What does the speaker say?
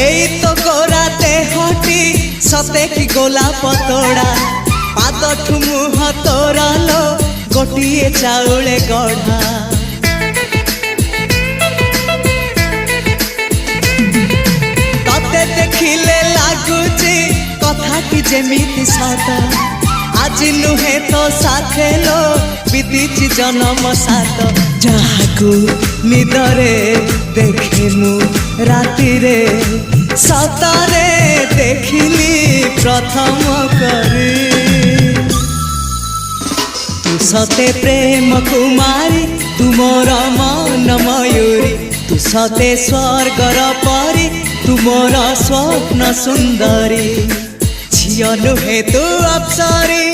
এই তো গোরাতে হটি সতে কি গোলাপ তোড়া পাদঠু মুহ তোরালো গোটিয়ে চাউলে গড়া ততে দেখিলে লাগুছি কথাটি যেমিতি সত আজি নুহে তো সাথে লো বিতিছি জনম সাত যাহাকু নিদরে দেখে মু রাতিরে সতরে দেখিলি প্রথম করে তু সতে প্রেম কুমারী তুমর মন ময়ূরী তু সতে স্বর্গর পরি তুমর স্বপ্ন সুন্দরী ঝিও নুহে তু অপ্সরী